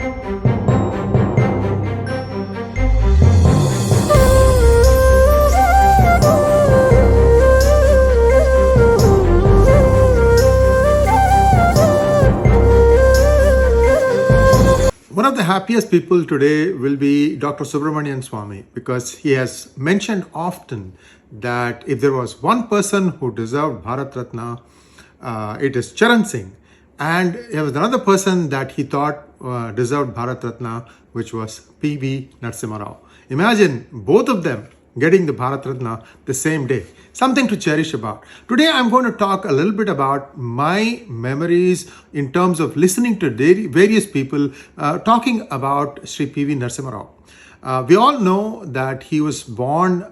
One of the happiest people today will be Dr. Subramanian Swamy, because he has mentioned often that if there was one person who deserved Bharat Ratna, it is Charan Singh. And there was another person that he thought deserved Bharat Ratna, which was P V Narasimha Rao. Imagine both of them getting the Bharat Ratna the same day. Something to cherish about. Today I'm going to talk a little bit about my memories in terms of listening to various people talking about Sri P V Narasimha Rao. We all know that he was born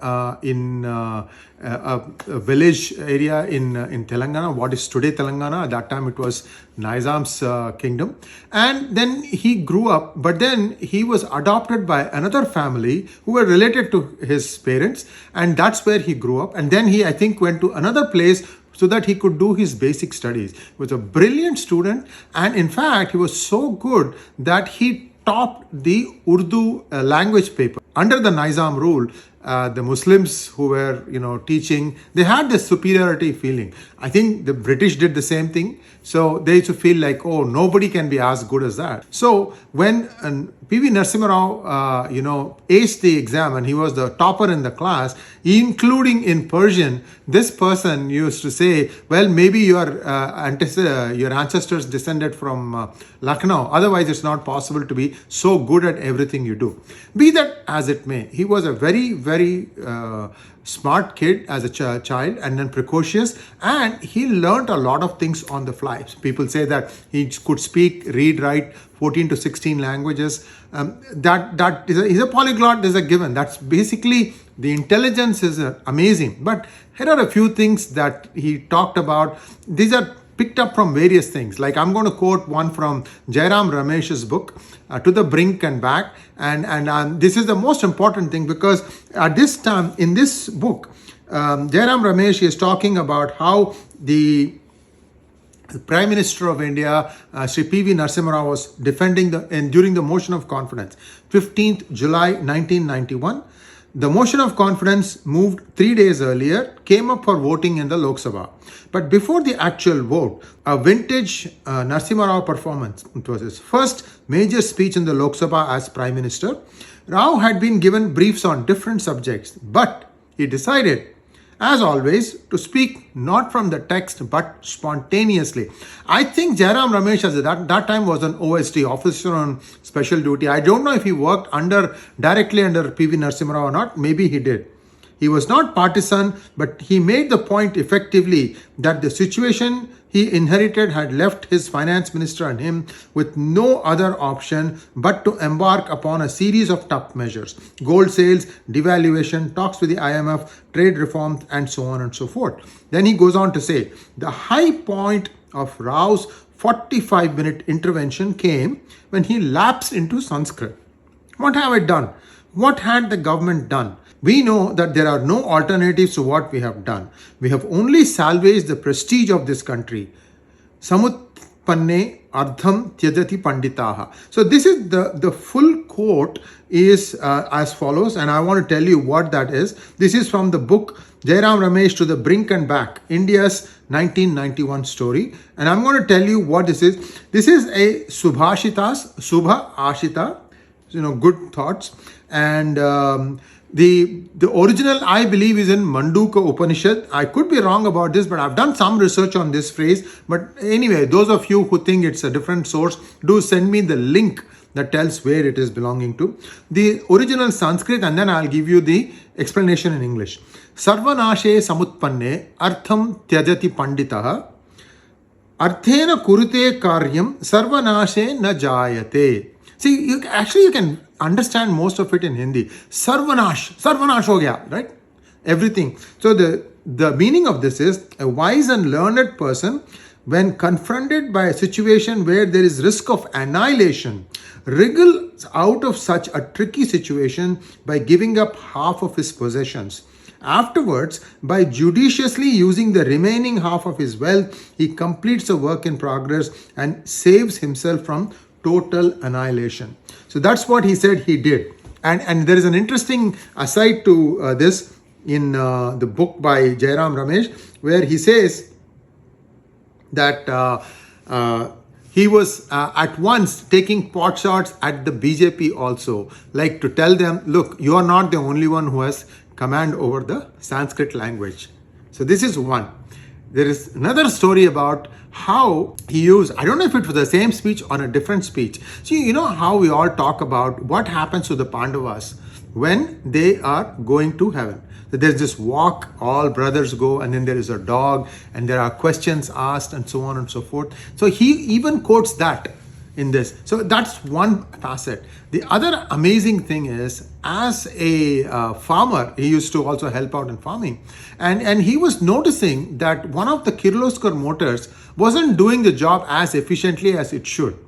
in a village area in Telangana, what is today Telangana. At that time it was Nizam's kingdom. And then he grew up, but then he was adopted by another family who were related to his parents, and that's where he grew up. And then he, I think, went to another place so that he could do his basic studies. He was a brilliant student, and in fact he was so good that he topped the Urdu language paper. Under the Nizam rule, the Muslims who were, teaching, they had this superiority feeling. I think the British did the same thing. So they used to feel like, oh, nobody can be as good as that. So when P V Narasimha Rao, aced the exam and he was the topper in the class, including in Persian, this person used to say, well, maybe your ancestors descended from Lucknow. Otherwise, it's not possible to be so good at everything you do. Be that as it may, he was a very, very smart kid as a child, and then precocious, and he learned a lot of things on the fly. People say that he could speak, read, write 14 to 16 languages. He's a polyglot, is a given. That's basically, the intelligence is amazing. But here are a few things that he talked about. These are picked up from various things. Like, I'm going to quote one from Jairam Ramesh's book, To the Brink and Back. And this is the most important thing, because at this time, in this book, Jairam Ramesh is talking about how the Prime Minister of India, Sri P V Narasimha Rao, was defending during the motion of confidence, 15th July 1991. The motion of confidence moved 3 days earlier, came up for voting in the Lok Sabha. But before the actual vote, a vintage Narasimha Rao performance, it was his first major speech in the Lok Sabha as Prime Minister. Rao had been given briefs on different subjects, but he decided, as always, to speak not from the text but spontaneously. I think Jairam Ramesh at that time was an OSD, officer on special duty. I don't know if he worked directly under P V Narasimha Rao or not. Maybe he did. He was not partisan, but he made the point effectively that the situation he inherited had left his finance minister and him with no other option but to embark upon a series of tough measures: gold sales, devaluation, talks with the IMF, trade reforms, and so on and so forth. Then he goes on to say, the high point of Rao's 45-minute intervention came when he lapsed into Sanskrit. What have I done? What had the government done? We know that there are no alternatives to what we have done. We have only salvaged the prestige of this country. Samutpanne ardham 𝗤𝙤𝙤 𝗤𝙤𝙤. So this is the full quote is as follows, and I want to tell you what that is. This is from the book Jairam Ramesh, To the Brink and Back, India's 1991 story. And I'm going to tell you what this is. This is a Subha Ashita, good thoughts. And the original, I believe, is in Mandukya Upanishad. I could be wrong about this, but I've done some research on this phrase. But anyway, those of you who think it's a different source, do send me the link that tells where it is belonging to. The original Sanskrit, and then I'll give you the explanation in English. Sarvanashe samutpanne artham 𝗤𝙤𝙤 𝗤𝙤𝙤 arthena kurute karyam sarvanashe na jayate. See, you can understand most of it in Hindi. Sarvanash ho gaya, right? Everything. So the meaning of this is, a wise and learned person, when confronted by a situation where there is risk of annihilation, wriggles out of such a tricky situation by giving up half of his possessions. Afterwards, by judiciously using the remaining half of his wealth, he completes a work in progress and saves himself from total annihilation. So that's what he said he did. And there is an interesting aside to this in the book by Jairam Ramesh, where he says that he was at once taking pot shots at the BJP also, like to tell them, look, you are not the only one who has command over the Sanskrit language. So this is one. There is another story about how he used, I don't know if it was the same speech or a different speech. See, you know how we all talk about what happens to the Pandavas when they are going to heaven. So there's this walk, all brothers go, and then there is a dog, and there are questions asked, and so on and so forth. So he even quotes that in this. So that's one facet. The other amazing thing is, as a farmer, he used to also help out in farming. And he was noticing that one of the Kirloskar motors wasn't doing the job as efficiently as it should.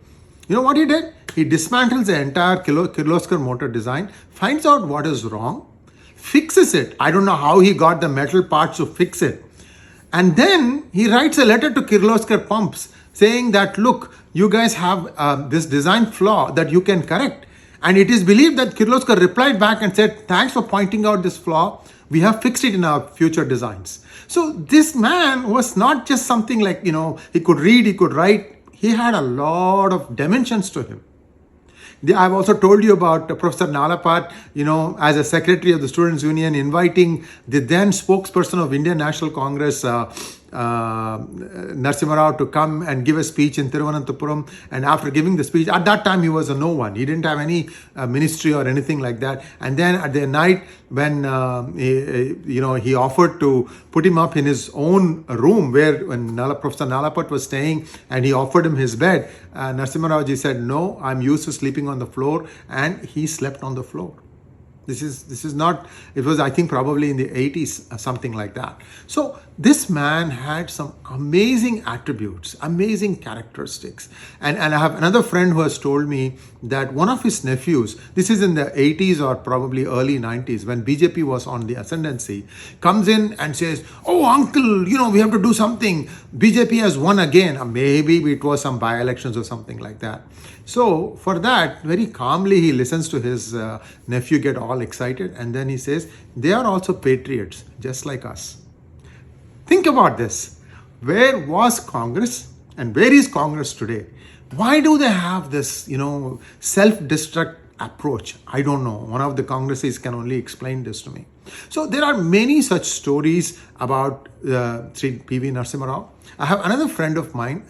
You know what he did? He dismantles the entire Kirloskar motor design, finds out what is wrong, fixes it. I don't know how he got the metal parts to fix it. And then he writes a letter to Kirloskar pumps saying that, look, you guys have this design flaw that you can correct. And it is believed that Kirloskar replied back and said, thanks for pointing out this flaw. We have fixed it in our future designs. So this man was not just something like, he could read, he could write. He had a lot of dimensions to him. I've also told you about Professor Nalapat, as a secretary of the Students' Union, inviting the then spokesperson of Indian National Congress, Narasimha Rao, to come and give a speech in Thiruvananthapuram. And after giving the speech, at that time he was a no one. He didn't have any ministry or anything like that. And then at the night when he offered to put him up in his own room when Professor Nalapat was staying, and he offered him his bed, Narasimha Rao ji said, no, I'm used to sleeping on the floor, and he slept on the floor. This is not, it was, I think, probably in the 80s, something like that. So this man had some amazing attributes, amazing characteristics. And I have another friend who has told me that one of his nephews, this is in the 80s or probably early 90s, when BJP was on the ascendancy, comes in and says, oh, uncle, we have to do something. BJP has won again. Or maybe it was some by-elections or something like that. So for that, very calmly, he listens to his nephew get all excited. And then he says, they are also patriots, just like us. Think about this. Where was Congress and where is Congress today? Why do they have this, self-destruct approach? I don't know. One of the Congresses can only explain this to me. So there are many such stories about Sree P V Narasimha Rao. I have another friend of mine.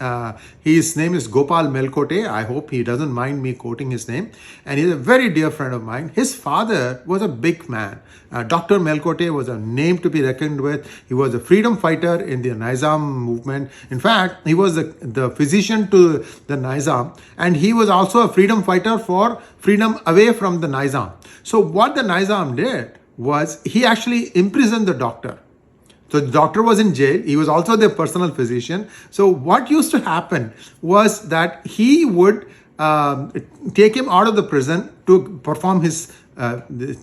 His name is 𝗤𝙑 𝗍𝘂𝘁. I hope he doesn't mind me quoting his name. And he's a very dear friend of mine. His father was a big man. Dr. 𝗍𝘂𝘁 was a name to be reckoned with. He was a freedom fighter in the Nizam movement. In fact, he was the physician to the Nizam. And he was also a freedom fighter for freedom away from the Nizam. So what the Nizam did was he actually imprisoned the doctor. So the doctor was in jail. He was also their personal physician. So what used to happen was that he would take him out of the prison to perform his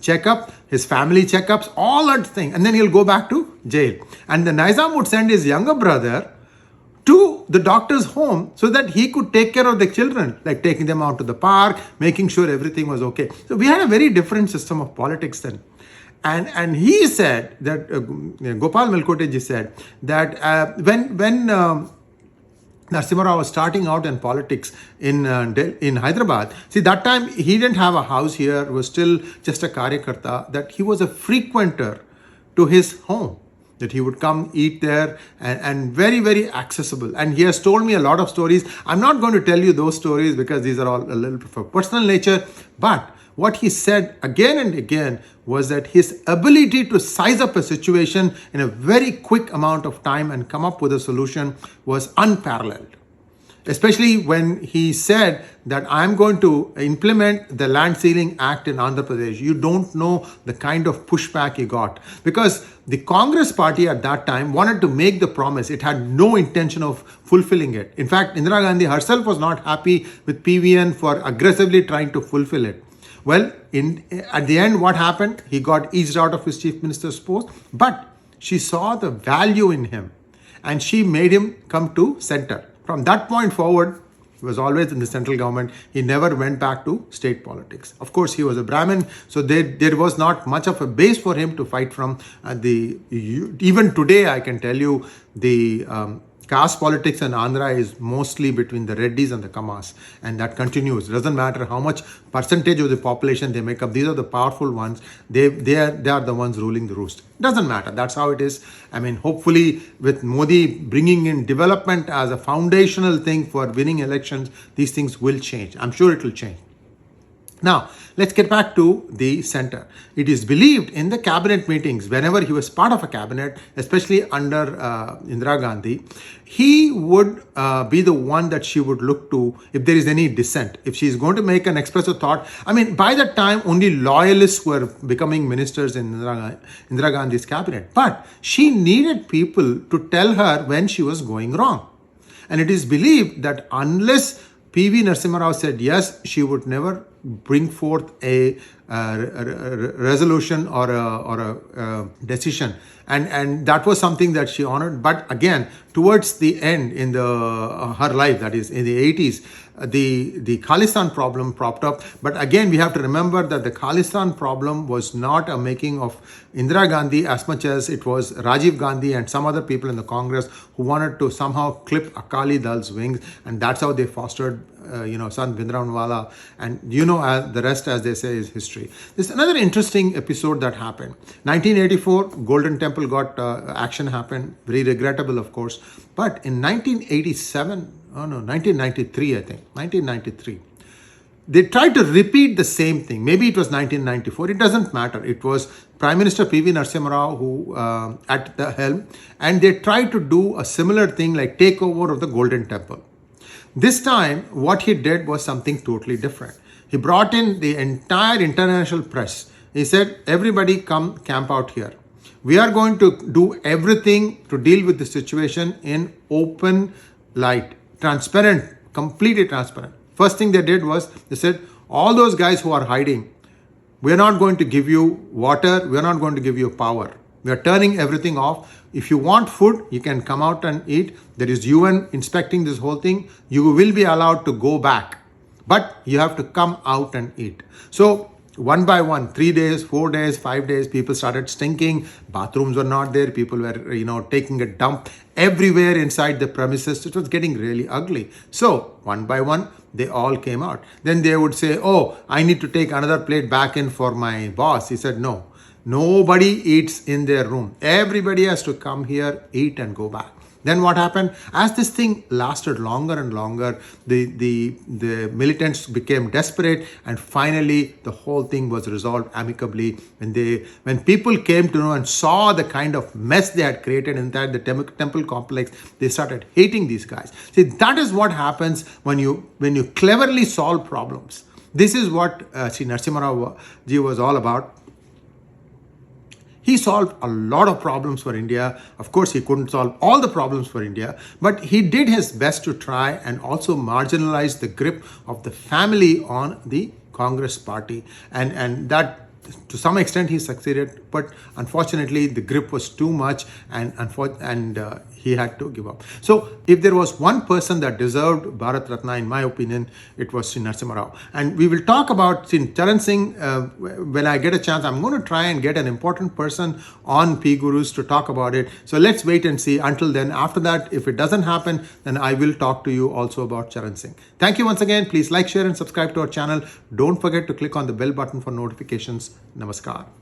checkup, his family checkups, all that thing. And then he'll go back to jail. And the Nizam would send his younger brother to the doctor's home so that he could take care of the children, like taking them out to the park, making sure everything was okay. So we had a very different system of politics then. And he said that, 𝗤𝙑 𝗍𝘂𝘁 said that when Narasimha Rao was starting out in politics in Hyderabad, see, that time he didn't have a house here, was still just a karyakarta, that he was a frequenter to his home, that he would come eat there and very, very accessible. And he has told me a lot of stories. I'm not going to tell you those stories because these are all a little bit of personal nature, but what he said again and again was that his ability to size up a situation in a very quick amount of time and come up with a solution was unparalleled. Especially when he said that I'm going to implement the Land Ceiling Act in Andhra Pradesh. You don't know the kind of pushback he got. Because the Congress party at that time wanted to make the promise. It had no intention of fulfilling it. In fact, Indira Gandhi herself was not happy with PVN for aggressively trying to fulfill it. Well, at the end, what happened? He got eased out of his chief minister's post, but she saw the value in him and she made him come to center. From that point forward, He was always in the central government. He never went back to state politics. Of course, he was a Brahmin, so there was not much of a base for him to fight from. Even today, I can tell you, the caste politics in Andhra is mostly between the Reddys and the Kamas, and that continues. It doesn't matter how much percentage of the population they make up. These are the powerful ones. They are the ones ruling the roost. Doesn't matter. That's how it is. I mean, hopefully with Modi bringing in development as a foundational thing for winning elections, these things will change. I'm sure it will change. Now, let's get back to the center. It is believed in the cabinet meetings, whenever he was part of a cabinet, especially under Indira Gandhi, he would be the one that she would look to if there is any dissent. If she is going to make an expressive thought, I mean, by that time, only loyalists were becoming ministers in Indira Gandhi's cabinet. But she needed people to tell her when she was going wrong. And it is believed that unless P V Narasimha Rao said yes, she would never bring forth a resolution or a decision, and that was something that she honored. But again, towards the end in her life, that is in the 80s, the Khalistan problem propped up. But again, we have to remember that the Khalistan problem was not a making of Indira Gandhi as much as it was Rajiv Gandhi and some other people in the Congress who wanted to somehow clip Akali Dal's wings, and that's how they fostered Sant Bhindranwala, and the rest, as they say, is history. There's another interesting episode that happened. 1984, Golden Temple got action happened, very regrettable, of course. But in 1993, I think, 1993, they tried to repeat the same thing. Maybe it was 1994. It doesn't matter. It was Prime Minister P V Narasimha Rao who at the helm, and they tried to do a similar thing like takeover of the Golden Temple. This time, what he did was something totally different. He brought in the entire international press. He said, everybody come camp out here. We are going to do everything to deal with the situation in open light, transparent, completely transparent. First thing they did was, they said, all those guys who are hiding, we are not going to give you water, we are not going to give you power. We are turning everything off. If you want food, you can come out and eat. There is UN inspecting this whole thing. You will be allowed to go back, but you have to come out and eat. So one by one, 3 days, 4 days, 5 days, people started stinking. Bathrooms were not there. People were, taking a dump everywhere inside the premises. It was getting really ugly. So one by one, they all came out. Then they would say, oh, I need to take another plate back in for my boss. He said, no. Nobody eats in their room. Everybody has to come here, eat, and go back. Then what happened? As this thing lasted longer and longer, the militants became desperate, and finally the whole thing was resolved amicably. When people came to know and saw the kind of mess they had created inside the temple complex, they started hating these guys. See, that is what happens when you cleverly solve problems. This is what Sree Narasimha Rao ji was all about. He solved a lot of problems for India. Of course, he couldn't solve all the problems for India, but he did his best to try and also marginalize the grip of the family on the Congress party. And that, to some extent, he succeeded, but unfortunately, the grip was too much, and he had to give up. So if there was one person that deserved Bharat Ratna, in my opinion, it was Sree Narasimha Rao. And we will talk about Charan Singh when I get a chance. I'm going to try and get an important person on PGurus to talk about it. So let's wait and see. Until then, after that, if it doesn't happen, then I will talk to you also about Charan Singh. Thank you once again. Please like, share, and subscribe to our channel. Don't forget to click on the bell button for notifications. Namaskar.